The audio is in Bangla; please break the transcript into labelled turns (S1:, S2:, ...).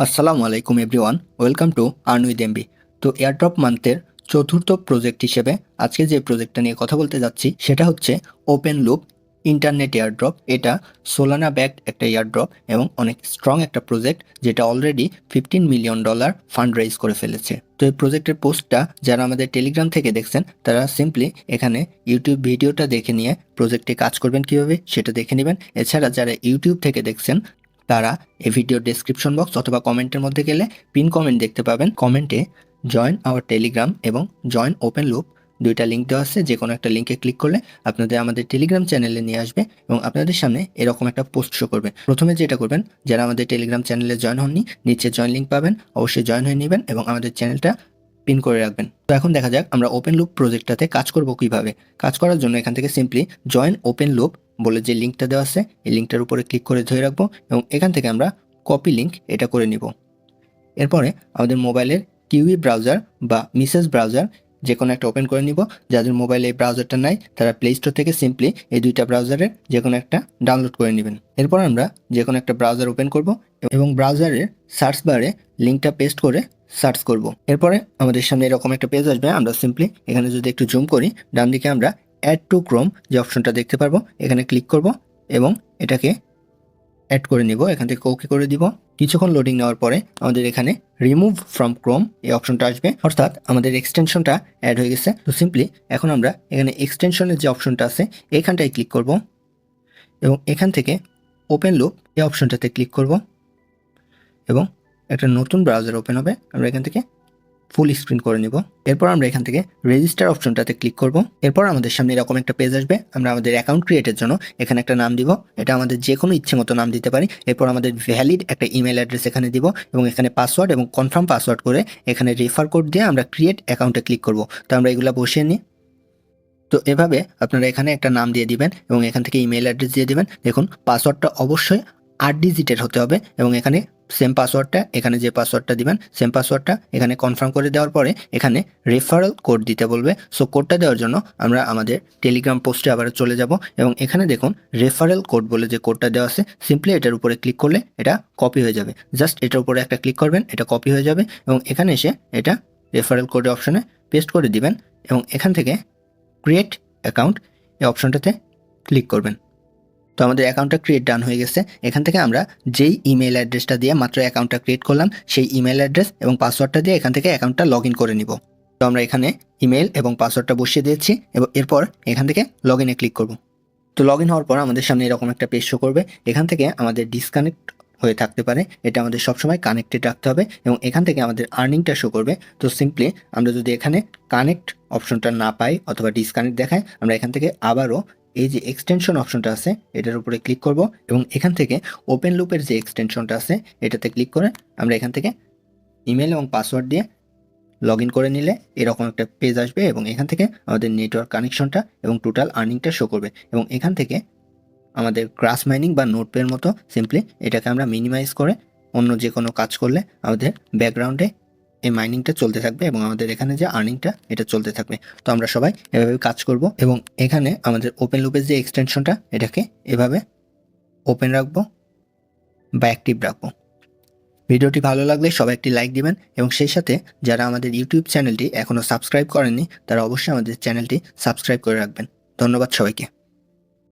S1: আসসালামু আলাইকুম everyone, welcome to earn with MB. তো এয়ারড্রপ মান্থের চতুর্থ প্রজেক্ট হিসেবে আজকে যে প্রজেক্টটা নিয়ে কথা বলতে যাচ্ছি সেটা হচ্ছে ওপেন লুপ ইন্টারনেট এয়ারড্রপ। এটা সোলানা ব্যাকড একটা এয়ারড্রপ এবং অনেক স্ট্রং একটা প্রজেক্ট, যেটা অলরেডি $15 মিলিয়ন ফান্ড রেইজ করে ফেলেছে। তো এই প্রজেক্টের পোস্টটা যারা আমাদের টেলিগ্রাম থেকে দেখছেন তারা সিম্পলি এখানে ইউটিউব ভিডিওটা দেখে নিয়ে প্রজেক্টে কাজ করবেন কীভাবে সেটা দেখে নেবেন। এছাড়া যারা ইউটিউব থেকে দেখছেন তারা এই ভিডিওর ডেসক্রিপশন বক্স অথবা কমেন্টের মধ্যে গেলে পিন কমেন্ট দেখতে পাবেন। কমেন্টে জয়েন আওয়ার টেলিগ্রাম এবং জয়েন ওপেন লুপ দুইটা লিঙ্ক দেওয়া আছে। যে কোনো একটা লিঙ্কে ক্লিক করলে আপনাদের আমাদের টেলিগ্রাম চ্যানেলে নিয়ে আসবে এবং আপনাদের সামনে এরকম একটা পোস্ট শো করবে। প্রথমে যেটা করবেন, যারা আমাদের টেলিগ্রাম চ্যানেলে জয়েন হননি, নিচে জয়েন লিঙ্ক পাবেন, অবশ্যই জয়েন হয়ে নেবেন এবং আমাদের চ্যানেলটা পিন করে রাখবেন। তো এখন দেখা যাক আমরা ওপেন লুপ প্রজেক্টটাতে কাজ করব কিভাবে। কাজ করার জন্য এখান থেকে সিম্পলি জয়েন ওপেন লুপ বলে যে লিঙ্কটা দেওয়া আছে এই লিঙ্কটার উপরে ক্লিক করে ধরে রাখবো এবং এখান থেকে আমরা কপি লিঙ্ক এটা করে নিব। এরপরে আমাদের মোবাইলের কিউই ব্রাউজার বা মিসেস ব্রাউজার যে কোনো একটা ওপেন করে নিব। যাদের মোবাইলে এই ব্রাউজারটা নাই তারা প্লে স্টোর থেকে সিম্পলি এই দুইটা ব্রাউজারের যে কোনো একটা ডাউনলোড করে নেবেন। এরপর আমরা যে কোনো একটা ব্রাউজার ওপেন করব এবং ব্রাউজারের সার্চ বারে লিঙ্কটা পেস্ট করে সার্চ করব। এরপরে আমাদের সামনে এরকম একটা পেজ আসবে। আমরা সিম্পলি এখানে যদি একটু জুম করি, ডান দিকে আমরা অ্যাড টু ক্রোম যে অপশনটা দেখতে পারবো, এখানে ক্লিক করব এবং এটাকে অ্যাড করে নিব। এখান থেকে ওকে করে দিব। কিছুক্ষণ লোডিং নেওয়ার পরে আমাদের এখানে রিমুভ ফ্রম ক্রোম এই অপশনটা আসবে, অর্থাৎ আমাদের এক্সটেনশনটা অ্যাড হয়ে গেছে। তো সিম্পলি এখন আমরা এখানে এক্সটেনশনের যে অপশনটা আছে এখানটায় ক্লিক করব এবং এখান থেকে ওপেন লুপ এই অপশনটাতে ক্লিক করব এবং একটা নতুন ব্রাউজার ওপেন হবে। আমরা এখান থেকে ফুল স্ক্রিন করে নিব। এরপর আমরা এখান থেকে রেজিস্টার অপশনটাতে ক্লিক করব। এরপর আমাদের সামনে এরকম একটা পেজ আসবে। আমরা আমাদের অ্যাকাউন্ট ক্রিয়েটের জন্য এখানে একটা নাম দিব। এটা আমাদের যে কোনো ইচ্ছে মতো নাম দিতে পারি। এরপর আমাদের ভ্যালিড একটা ইমেল অ্যাড্রেস এখানে দিব এবং এখানে পাসওয়ার্ড এবং কনফার্ম পাসওয়ার্ড করে এখানে রেফার কোড দিয়ে আমরা ক্রিয়েট অ্যাকাউন্টে ক্লিক করব। তো আমরা এগুলো বসিয়ে নিই। তো এভাবে আপনারা এখানে একটা নাম দিয়ে দিবেন এবং এখান থেকে ইমেল অ্যাড্রেস দিয়ে দিবেন। দেখুন পাসওয়ার্ডটা অবশ্যই 8 ডিজিটের হতে হবে এবং এখানে সেম পাসওয়ার্ডটা, এখানে যে পাসওয়ার্ডটা দিবেন সেম পাসওয়ার্ডটা এখানে কনফার্ম করে দেওয়ার পরে এখানে রেফারেল কোড দিতে বলবে। সো কোডটা দেওয়ার জন্য আমরা আমাদের টেলিগ্রাম পোস্টে আবার চলে যাব এবং এখানে দেখুন রেফারেল কোড বলে যে কোডটা দেওয়া আছে, সিম্পলি এটার উপরে ক্লিক করলে এটা কপি হয়ে যাবে। জাস্ট এটার উপরে একটা ক্লিক করবেন, এটা কপি হয়ে যাবে এবং এখানে এসে এটা রেফারেল কোডের অপশনে পেস্ট করে দিবেন এবং এখান থেকে ক্রিয়েট অ্যাকাউন্ট এই অপশনটাতে ক্লিক করবেন। তো আমাদের অ্যাকাউন্টটা ক্রিয়েট ডান হয়ে গেছে। এখান থেকে আমরা যেই ইমেল অ্যাড্রেসটা দিয়ে মাত্র অ্যাকাউন্টটা ক্রিয়েট করলাম সেই ইমেল অ্যাড্রেস এবং পাসওয়ার্ডটা দিয়ে এখান থেকে অ্যাকাউন্টটা লগ ইন করে নিব। তো আমরা এখানে ইমেল এবং পাসওয়ার্ডটা বসিয়ে দিয়েছি এবং এরপর এখান থেকে লগ ইনে ক্লিক করব। তো লগ ইন হওয়ার পর আমাদের সামনে এরকম একটা পেজ শো করবে। এখান থেকে আমাদের ডিসকানেক্ট হয়ে থাকতে পারে, এটা আমাদের সবসময় কানেক্টেড রাখতে হবে এবং এখান থেকে আমাদের আর্নিংটা শো করবে। তো সিম্পলি আমরা যদি এখানে কানেক্ট অপশনটা না পাই অথবা ডিসকানেক্ট দেখায়, আমরা এখান থেকে আবারও এই যে এক্সটেনশন অপশনটা আছে এটার উপরে ক্লিক করব এবং এখান থেকে ওপেন লুপের যে এক্সটেনশনটা আছে এটাতে ক্লিক করে আমরা এখান থেকে ইমেল এবং পাসওয়ার্ড দিয়ে লগ ইন করে নিলে এরকম একটা পেজ আসবে এবং এখান থেকে আমাদের নেটওয়ার্ক কানেকশনটা এবং টোটাল আর্নিংটা শো করবে এবং এখান থেকে আমাদের গ্রাস মাইনিং বা নোটপের মতো সিম্পলি এটাকে আমরা মিনিমাইজ করে অন্য যে কোনো কাজ করলে আমাদের ব্যাকগ্রাউন্ডে এই মাইনিংটা চলতে থাকবে এবং আমাদের এখানে যে আর্নিংটা এটা চলতে থাকবে। তো আমরা সবাই এভাবে কাজ করব এবং এখানে আমাদের ওপেন লুপের যে এক্সটেনশনটা এটাকে এভাবে ওপেন রাখবো বা অ্যাক্টিভ রাখবো। ভিডিওটি ভালো লাগলে সবাই একটি লাইক দিবেন এবং সেই সাথে যারা আমাদের ইউটিউব চ্যানেলটি এখনও সাবস্ক্রাইব করেননি তারা অবশ্যই আমাদের চ্যানেলটি সাবস্ক্রাইব করে রাখবেন। ধন্যবাদ সবাইকে।